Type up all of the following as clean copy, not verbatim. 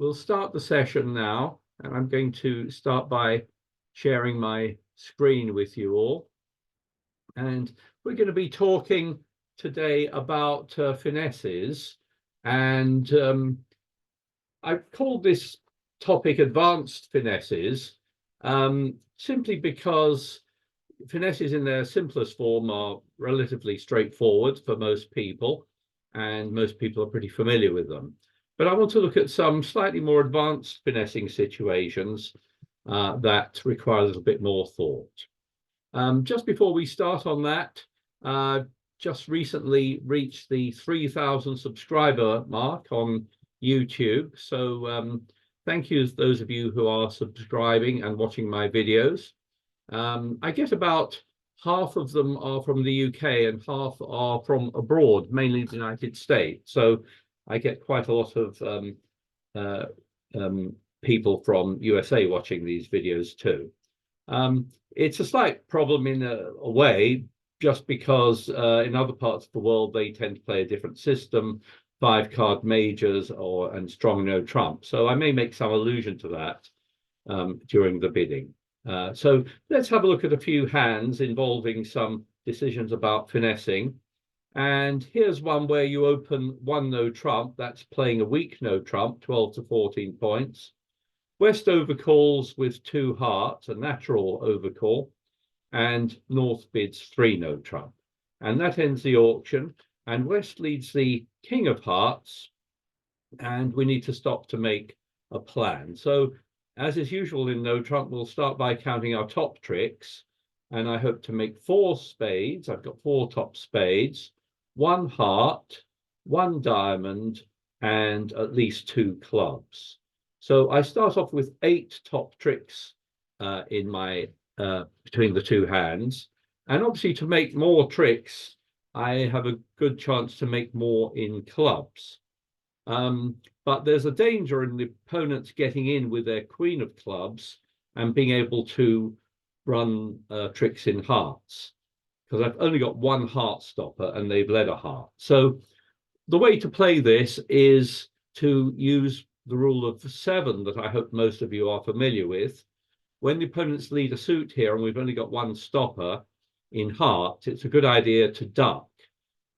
We'll start the session now, and I'm going to start by sharing my screen with you all. And we're going to be talking today about finesses. And I've called this topic Advanced Finesses, simply because finesses in their simplest form are relatively straightforward for most people, and most people are pretty familiar with them. But I want to look at some slightly more advanced finessing situations that require a little bit more thought. Just before we start on that, just recently reached the 3,000 subscriber mark on YouTube. So thank you to those of you who are subscribing and watching my videos. I get about half of them are from the UK and half are from abroad, mainly the United States. So I get quite a lot of people from USA watching these videos too. It's a slight problem in a way, just because in other parts of the world they tend to play a different system, 5-card majors and strong no trump. So I may make some allusion to that during the bidding. So let's have a look at a few hands involving some decisions about finessing. And here's one where you open 1 no trump. That's playing a weak no trump, 12 to 14 points. West overcalls with 2 hearts, a natural overcall, and North bids 3 no trump. And that ends the auction. And West leads the king of hearts, and we need to stop to make a plan. So as is usual in no trump, we'll start by counting our top tricks. And I hope to make 4 spades. I've got 4 top spades, 1 heart, 1 diamond, and at least 2 clubs. So I start off with 8 top tricks in my between the 2 hands. And obviously, to make more tricks, I have a good chance to make more in clubs. But there's a danger in the opponents getting in with their queen of clubs and being able to run tricks in hearts, because I've only got 1 heart stopper and they've led a heart. So the way to play this is to use the rule of 7 that I hope most of you are familiar with. When the opponents lead a suit here and we've only got 1 stopper in hearts, it's a good idea to duck.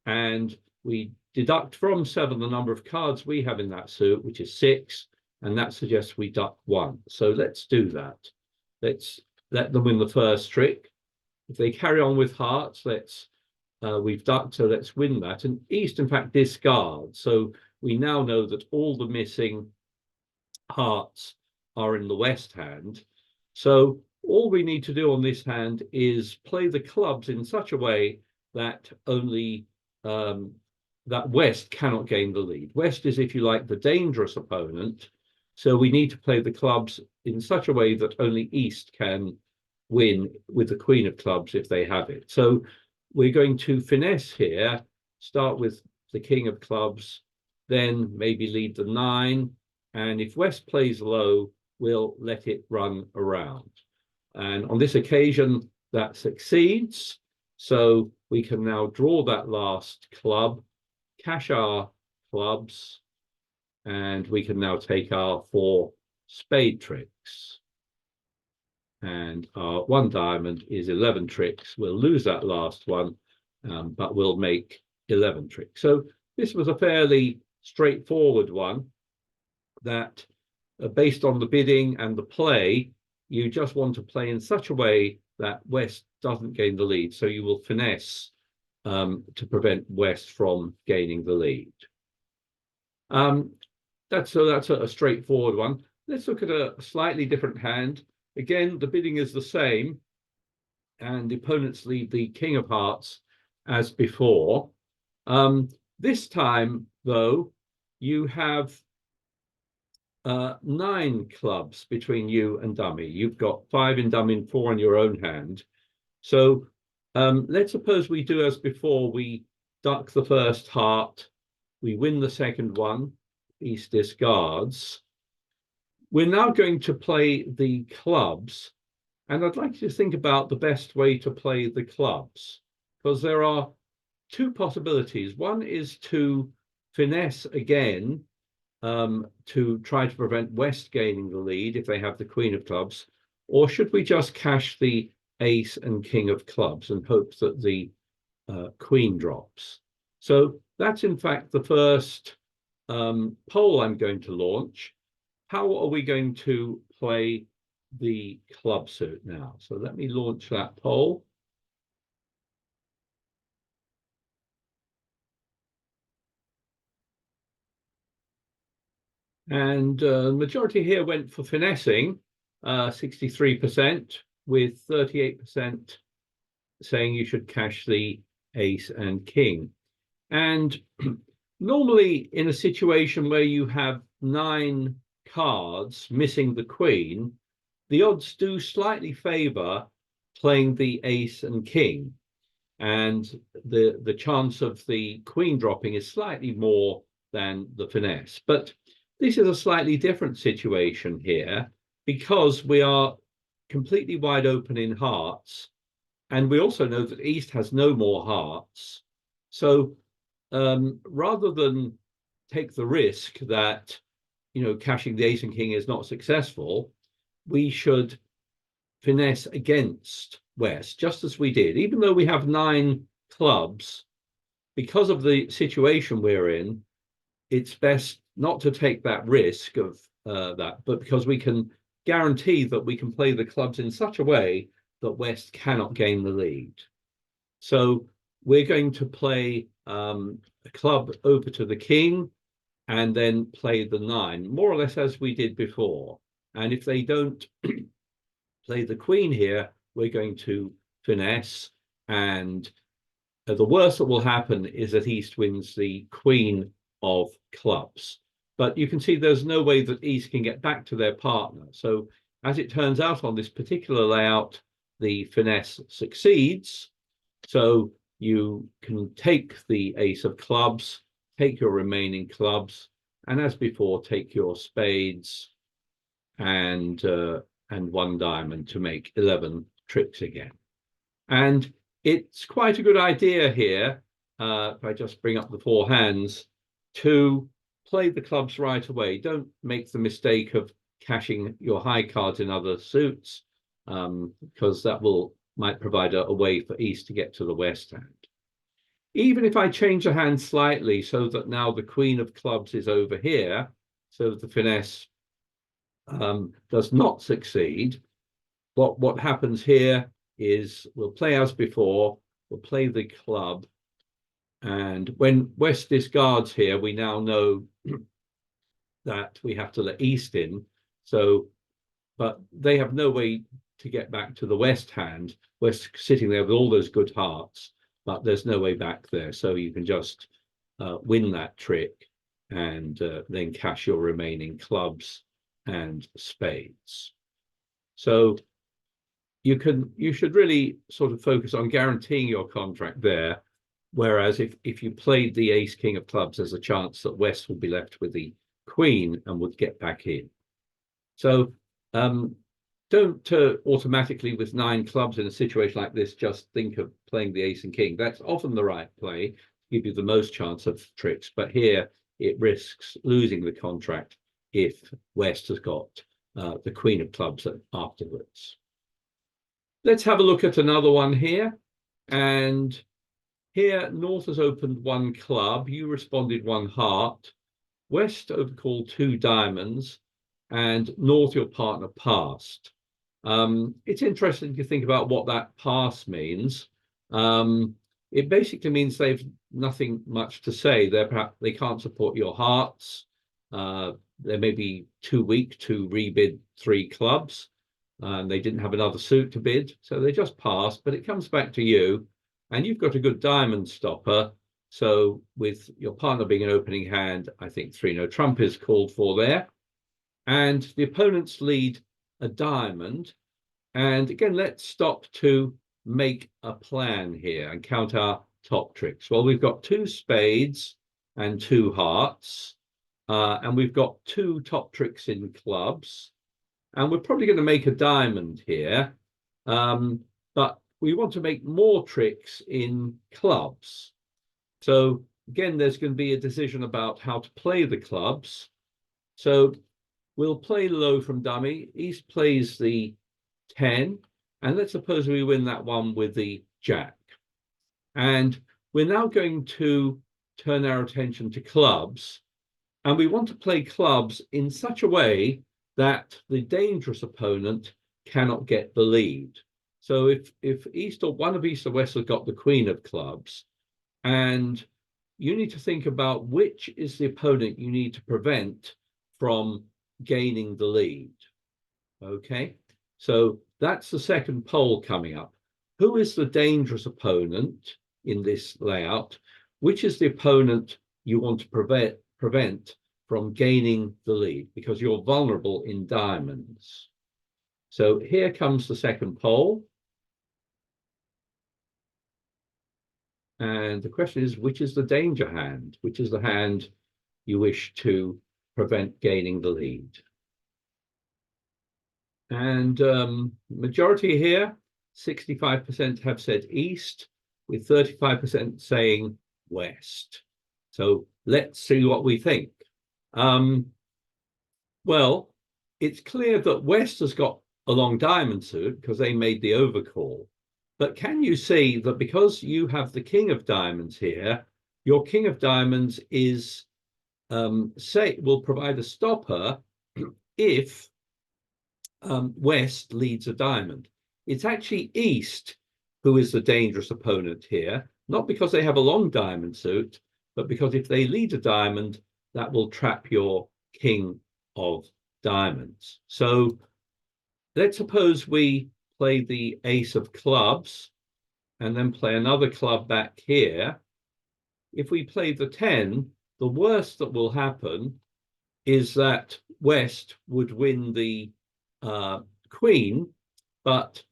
And we deduct from 7 the number of cards we have in that suit, which is 6, and that suggests we duck 1. So let's do that. Let's let them win the first trick. If they carry on with hearts, we've ducked, so let's win that. And East, in fact, discards. So we now know that all the missing hearts are in the West hand. So all we need to do on this hand is play the clubs in such a way that only that West cannot gain the lead. West is, if you like, the dangerous opponent. So we need to play the clubs in such a way that only East can win with the queen of clubs if they have it. So we're going to finesse here, start with the king of clubs, then maybe lead the 9. And if West plays low, we'll let it run around. And on this occasion, that succeeds. So we can now draw that last club, cash our clubs, and we can now take our 4 spade tricks. And our 1 diamond is 11 tricks. We'll lose that last one, but we'll make 11 tricks. So this was a fairly straightforward one that, based on the bidding and the play, you just want to play in such a way that West doesn't gain the lead. So you will finesse to prevent West from gaining the lead. That's a straightforward one. Let's look at a slightly different hand. Again, the bidding is the same, and the opponents lead the king of hearts as before. This time, though, you have 9 clubs between you and dummy. You've got 5 in dummy and 4 in your own hand. So let's suppose we do as before. We duck the first heart, we win the second one, East discards. We're now going to play the clubs, and I'd like you to think about the best way to play the clubs, because there are 2 possibilities. One is to finesse again to try to prevent West gaining the lead if they have the Queen of Clubs? Or should we just cash the Ace and King of Clubs and hope that the Queen drops? So that's in fact the first poll I'm going to launch. How are we going to play the club suit now? So let me launch that poll. And the majority here went for finessing, 63%, with 38% saying you should cash the Ace and King. And normally in a situation where you have 9 cards missing the Queen, the odds do slightly favor playing the Ace and King. And the chance of the Queen dropping is slightly more than the finesse. But this is a slightly different situation here because we are completely wide open in hearts. And we also know that East has no more hearts. So rather than take the risk that, cashing the Ace and King is not successful, we should finesse against West, just as we did. Even though we have 9 clubs, because of the situation we're in, it's best not to take that risk of that, but because we can guarantee that we can play the clubs in such a way that West cannot gain the lead. So we're going to play a club over to the King and then play the 9, more or less as we did before. And if they don't play the Queen here, we're going to finesse. And the worst that will happen is that East wins the Queen of Clubs. But you can see there's no way that East can get back to their partner. So as it turns out on this particular layout, the finesse succeeds. So you can take the Ace of Clubs, take your remaining clubs, and as before, take your spades and 1 diamond to make 11 tricks again. And it's quite a good idea here, if I just bring up the 4 hands, to play the clubs right away. Don't make the mistake of cashing your high cards in other suits, because that might provide a way for East to get to the West hand. Even if I change the hand slightly so that now the Queen of Clubs is over here, so the finesse does not succeed, what happens here is we'll play as before, we'll play the club, and when West discards here, we now know that we have to let East in. So, but they have no way to get back to the West hand. West sitting there with all those good hearts, but there's no way back there. So you can just win that trick and then cash your remaining clubs and spades. So you should really sort of focus on guaranteeing your contract there. Whereas if you played the Ace King of Clubs, there's a chance that West will be left with the Queen and would get back in. So don't automatically, with 9 clubs in a situation like this, just think of playing the Ace and King. That's often the right play to give you the most chance of tricks. But here it risks losing the contract if West has got the Queen of Clubs afterwards. Let's have a look at another one here. And here, North has opened 1 club. You responded 1 heart. West overcalled 2 diamonds. And North, your partner, passed. It's interesting to think about what that pass means. It basically means they've nothing much to say. Perhaps they can't support your hearts. They may be too weak to rebid 3 clubs. They didn't have another suit to bid, so they just passed. But it comes back to you. And you've got a good diamond stopper. So with your partner being an opening hand, I think 3 no trump is called for there. And the opponents lead a diamond. And again, let's stop to make a plan here and count our top tricks. Well, we've got 2 spades and 2 hearts. And we've got 2 top tricks in clubs. And we're probably going to make a diamond here. But we want to make more tricks in clubs. So again, there's going to be a decision about how to play the clubs. So we'll play low from dummy. East plays the 10, and let's suppose we win that one with the jack. And we're now going to turn our attention to clubs, and we want to play clubs in such a way that the dangerous opponent cannot get the lead. So if East or one of East or West has got the queen of clubs, and you need to think about which is the opponent you need to prevent from gaining the lead. Okay, so that's the second poll coming up. Who is the dangerous opponent in this layout? Which is the opponent you want to prevent from gaining the lead, because you're vulnerable in diamonds. So here comes the second poll. And the question is, which is the danger hand? Which is the hand you wish to prevent gaining the lead? And majority here, 65% have said East, with 35% saying West. So let's see what we think. Well, it's clear that West has got a long diamond suit because they made the overcall. But can you see that because you have the king of diamonds here, your king of diamonds is will provide a stopper if West leads a diamond. It's actually East who is the dangerous opponent here, not because they have a long diamond suit, but because if they lead a diamond, that will trap your king of diamonds. So let's suppose we play the ace of clubs and then play another club back here. If we play the 10, the worst that will happen is that West would win the queen, but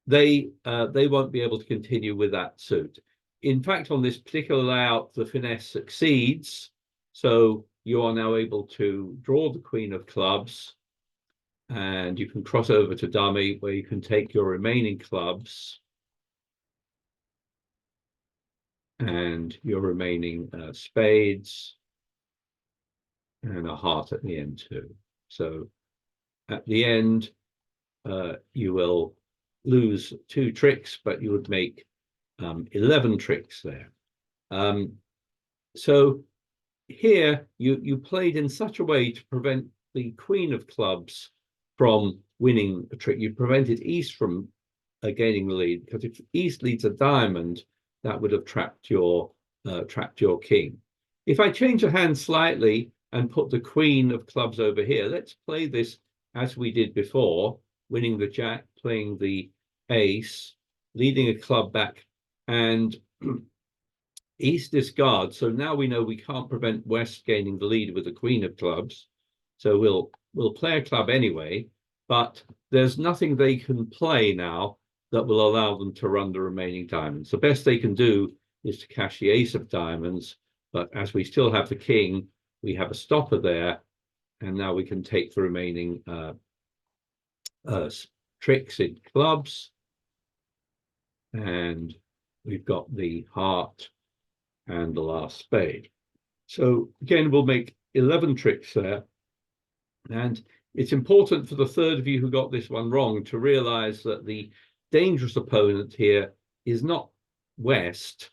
they won't be able to continue with that suit. In fact, on this particular layout, the finesse succeeds. So you are now able to draw the queen of clubs, and you can cross over to dummy where you can take your remaining clubs and your remaining spades and a heart at the end too. So at the end, you will lose 2 tricks, but you would make 11 tricks there. So here you played in such a way to prevent the queen of clubs from winning a trick. You prevented East from gaining the lead, because if East leads a diamond, that would have trapped your king. If I change the hand slightly and put the queen of clubs over here, let's play this as we did before, winning the jack, playing the ace, leading a club back, and East discards. So now we know we can't prevent West gaining the lead with the queen of clubs. So we'll play a club anyway, but there's nothing they can play now that will allow them to run the remaining diamonds. The best they can do is to cash the ace of diamonds, but as we still have the king, we have a stopper there, and now we can take the remaining tricks in clubs, and we've got the heart and the last spade. So again, we'll make 11 tricks there, and it's important for the third of you who got this one wrong to realize that the dangerous opponent here is not West,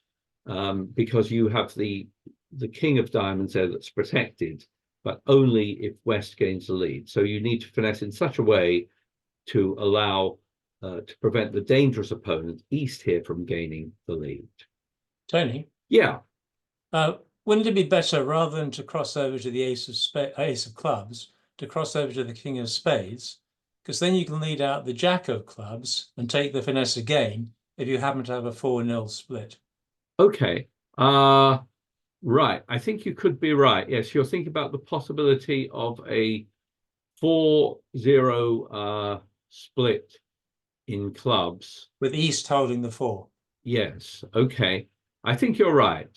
because you have the king of diamonds there that's protected, but only if West gains the lead. So you need to finesse in such a way to allow to prevent the dangerous opponent East here from gaining the lead. Tony? Yeah. Wouldn't it be better, rather than to cross over to the ace of clubs, to cross over to the king of spades? Because then you can lead out the jack of clubs and take the finesse again if you happen to have a 4-0 split. Okay. Right. I think you could be right. Yes, you're thinking about the possibility of a 4-0 split in clubs. With East holding the 4. Yes. Okay. I think you're right.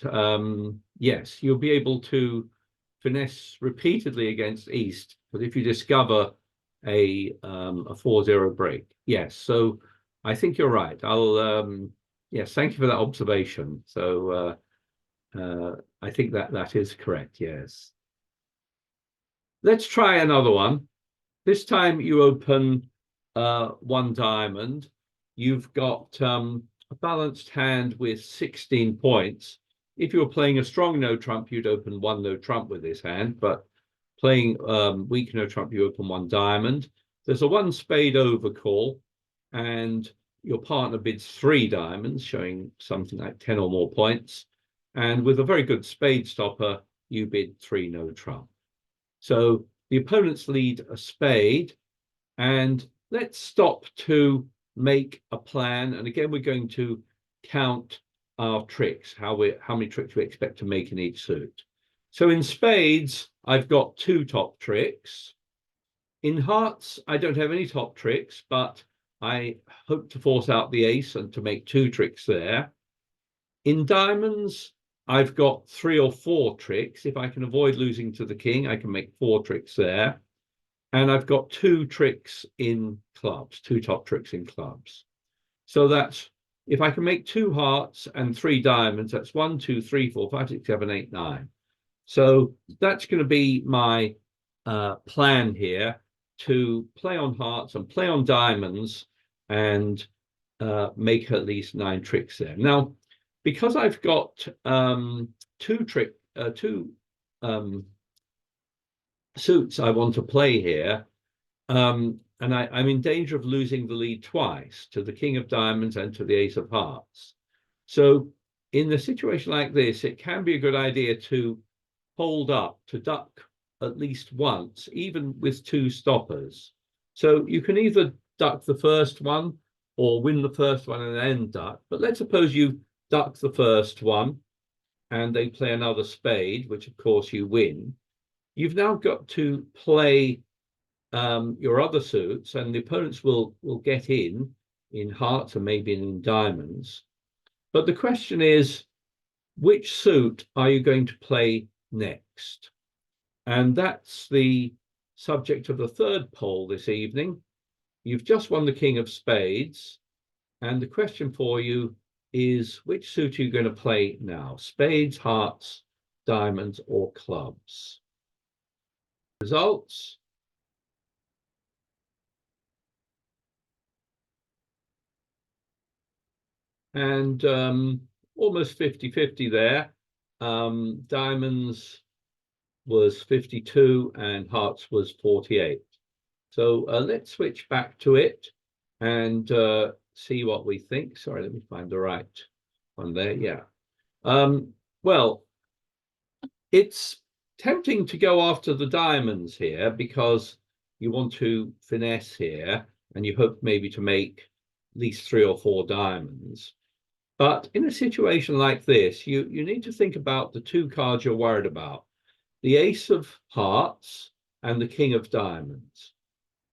Yes, you'll be able to finesse repeatedly against East, but if you discover a 4-0 break, yes. So I think you're right. Yes, thank you for that observation. So I think that is correct. Yes. let's try another one. This time you open one diamond. You've got a balanced hand with 16 points. If you were playing a strong no trump, you'd open one no trump with this hand, but playing weak no trump, you open one diamond. There's a one spade overcall, and your partner bids 3 diamonds, showing something like 10 or more points. And with a very good spade stopper, you bid 3 no trump. So the opponents lead a spade, and let's stop to make a plan. And again, we're going to count our tricks, how many tricks we expect to make in each suit. So in spades, I've got 2 top tricks. In hearts, I don't have any top tricks, but I hope to force out the ace and to make 2 tricks there. In diamonds, I've got 3 or 4 tricks. If I can avoid losing to the king, I can make 4 tricks there. And I've got 2 tricks in clubs, 2 top tricks in clubs. So that's, if I can make 2 hearts and 3 diamonds, that's 1, 2, 3, 4, 5, 6, 7, 8, 9. So that's going to be my plan here, to play on hearts and play on diamonds and make at least 9 tricks there. Now, because I've got 2 suits I want to play here, and I'm in danger of losing the lead twice, to the king of diamonds and to the ace of hearts. So in a situation like this, it can be a good idea to hold up, to duck at least once, even with 2 stoppers. So you can either duck the first one or win the first one and then duck. But let's suppose you duck the first one and they play another spade, which of course you win. You've now got to play your other suits, and the opponents will get in hearts and maybe in diamonds. But the question is, which suit are you going to play next? And that's the subject of the 3rd poll this evening. You've just won the king of spades, and the question for you is, which suit are you going to play now? Spades, hearts, diamonds, or clubs? Results. And almost 50-50 there. Diamonds was 52 and hearts was 48. So let's switch back to it and see what we think. Sorry, let me find the right one there. Yeah. Well, it's tempting to go after the diamonds here because you want to finesse here and you hope maybe to make at least 3 or 4 diamonds. But in a situation like this, you need to think about the 2 cards you're worried about, the ace of hearts and the king of diamonds.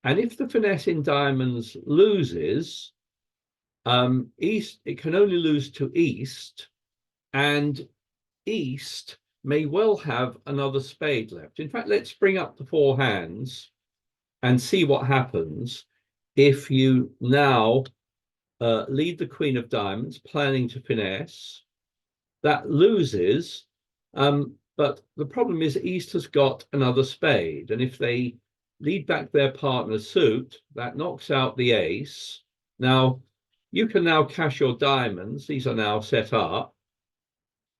And if the finesse in diamonds loses, it can only lose to east, and east may well have another spade left. In fact, let's bring up the 4 hands and see what happens if you now lead the queen of diamonds, planning to finesse. That loses, but the problem is east has got another spade, and if they lead back their partner's suit, that knocks out the ace. Now, you can now cash your diamonds. These are now set up,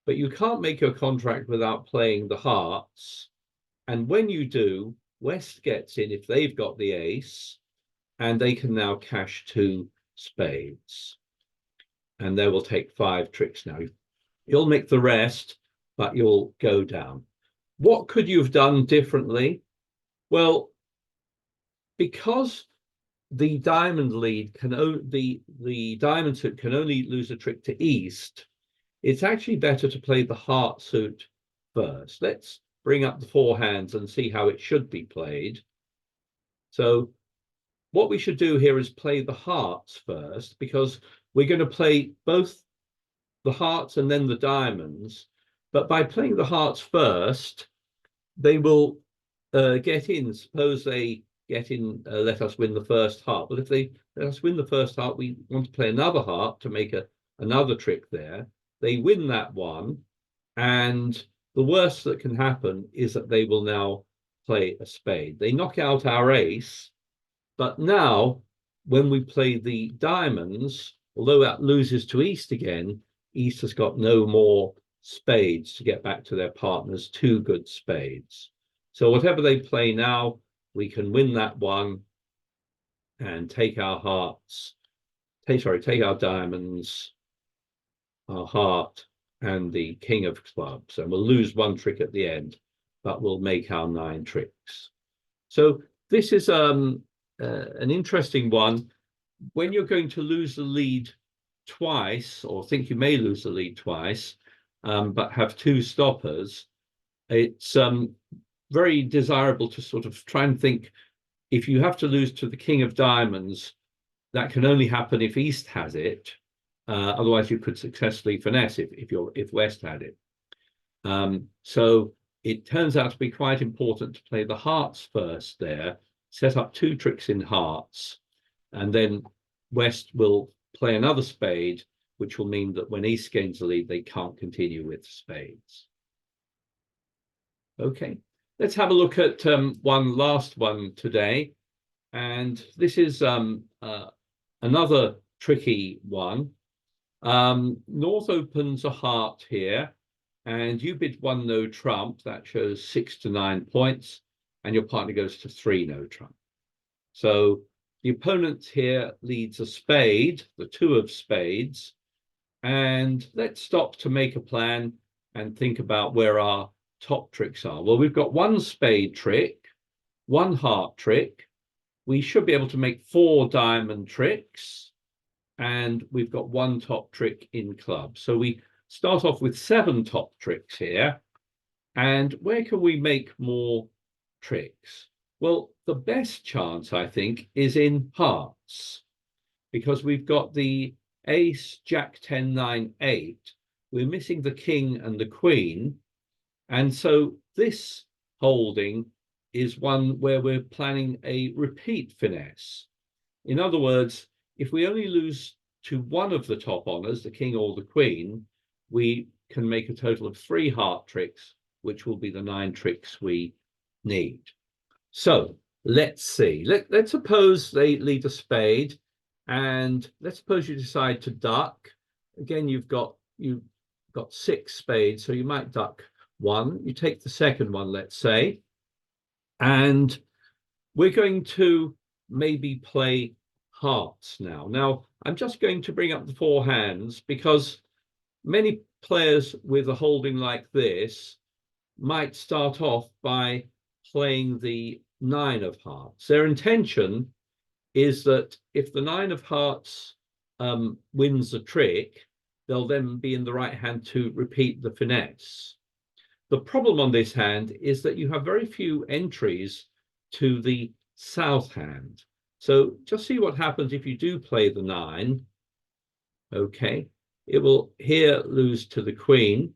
but you can't make your contract without playing the hearts. And when you do, West gets in if they've got the ace, and they can now cash 2 spades. And they will take 5 tricks now. You'll make the rest, but you'll go down. What could you have done differently? Well, because the diamond lead can the diamond suit can only lose a trick to east, it's actually better to play the heart suit first. Let's bring up the 4 hands and see how it should be played. So what we should do here is play the hearts first, because we're going to play both the hearts and then the diamonds. But by playing the hearts first, they will get in. Suppose they get in, let us win the first heart. But if they let us win the first heart, we want to play another heart to make another trick there. They win that one, and the worst that can happen is that they will now play a spade. They knock out our ace, but now when we play the diamonds, although that loses to East again, East has got no more spades to get back to their partner's two good spades. So whatever they play now, we can win that one and take our hearts, take our diamonds, our heart, and the king of clubs. And we'll lose one trick at the end, but we'll make our 9 tricks. So this is an interesting one. When you're going to lose the lead twice, or think you may lose the lead twice, but have 2 stoppers, it's very desirable to sort of try and think, if you have to lose to the king of diamonds, that can only happen if East has it. Otherwise, you could successfully finesse if West had it. So it turns out to be quite important to play the hearts first there, set up 2 tricks in hearts, and then West will play another spade, which will mean that when East gains the lead, they can't continue with spades. Okay, let's have a look at one last one today. And this is another tricky one. North opens a heart here, and you bid 1 no trump. That shows 6 to 9 points, and your partner goes to 3 no trump. So the opponent here leads a spade, the 2 of spades, and let's stop to make a plan and think about where our top tricks are. Well, we've got 1 spade trick, 1 heart trick. We should be able to make 4 diamond tricks, and we've got 1 top trick in club. So we start off with 7 top tricks here. And where can we make more tricks? Well, the best chance, I think, is in hearts, because we've got the ace, jack, 10, 9, 8. We're missing the king and the queen. And so this holding is one where we're planning a repeat finesse. In other words, if we only lose to one of the top honors, the king or the queen, we can make a total of 3 heart tricks, which will be the 9 tricks we need. So let's see. Let's suppose they lead a spade, and let's suppose you decide to duck. Again, you've got 6 spades, so you might duck 1. You take the second one, let's say, and we're going to maybe play hearts now. Now, I'm just going to bring up the 4 hands, because many players with a holding like this might start off by playing the 9 of hearts. Their intention is that if the 9 of hearts wins the trick, they'll then be in the right hand to repeat the finesse. The problem on this hand is that you have very few entries to the south hand. So just see what happens if you do play the 9. Okay, it will here lose to the queen.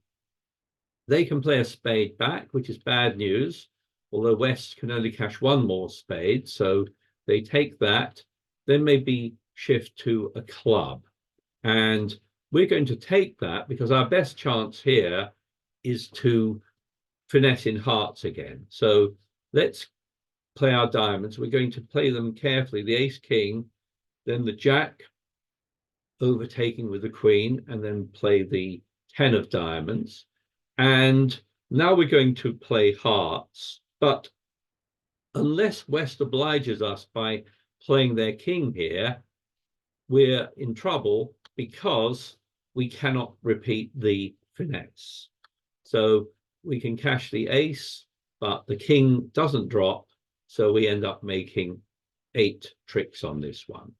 They can play a spade back, which is bad news, although West can only cash 1 more spade. So they take that, then maybe shift to a club. And we're going to take that because our best chance here is to finesse in hearts again. So let's play our diamonds. We're going to play them carefully. The ace king, then the jack, overtaking with the queen, and then play the 10 of diamonds. And now we're going to play hearts, but unless West obliges us by playing their king here, we're in trouble because we cannot repeat the finesse. So we can cash the ace, but the king doesn't drop, so we end up making 8 tricks on this one.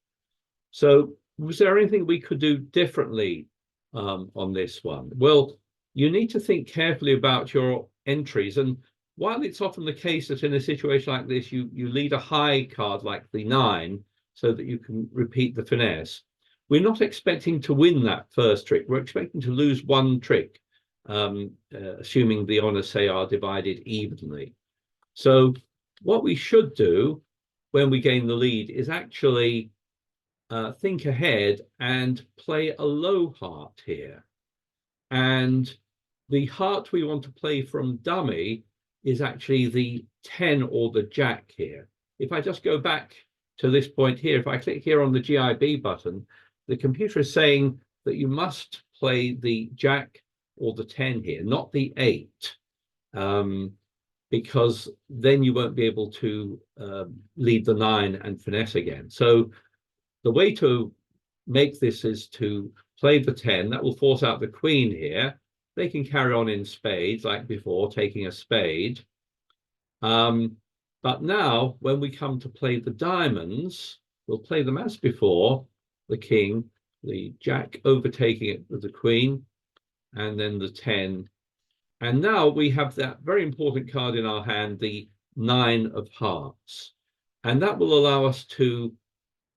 So was there anything we could do differently on this one? Well, you need to think carefully about your entries. And while it's often the case that in a situation like this, you lead a high card like the 9 so that you can repeat the finesse, we're not expecting to win that first trick. We're expecting to lose 1 trick, assuming the honors, say, are divided evenly. So what we should do when we gain the lead is actually think ahead and play a low heart here. And the heart we want to play from dummy is actually the 10 or the jack here. If I just go back to this point here, if I click here on the GIB button, the computer is saying that you must play the jack or the 10 here, not the 8, because then you won't be able to lead the 9 and finesse again. So the way to make this is to play the 10. That will force out the queen here. They can carry on in spades like before, taking a spade. But now, when we come to play the diamonds, we'll play them as before, the king, the jack overtaking it with the queen, and then the 10. And now we have that very important card in our hand, the 9 of hearts. And that will allow us to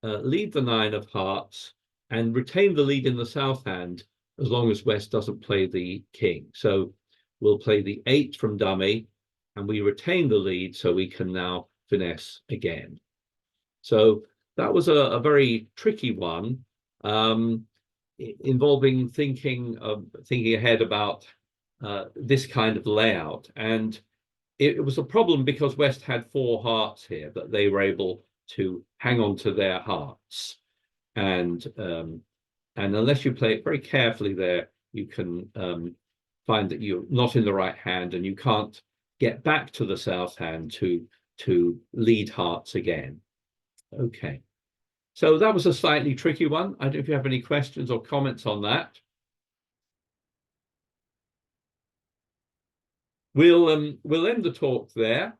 lead the 9 of hearts and retain the lead in the south hand as long as West doesn't play the king. So we'll play the 8 from dummy, and we retain the lead, so we can now finesse again. So that was a very tricky one, involving thinking ahead about this kind of layout. And it was a problem because West had 4 hearts here, but they were able to hang on to their hearts. And unless you play it very carefully there, you can find that you're not in the right hand and you can't get back to the south hand to lead hearts again. Okay, so that was a slightly tricky one. I don't know if you have any questions or comments on that. We'll end the talk there.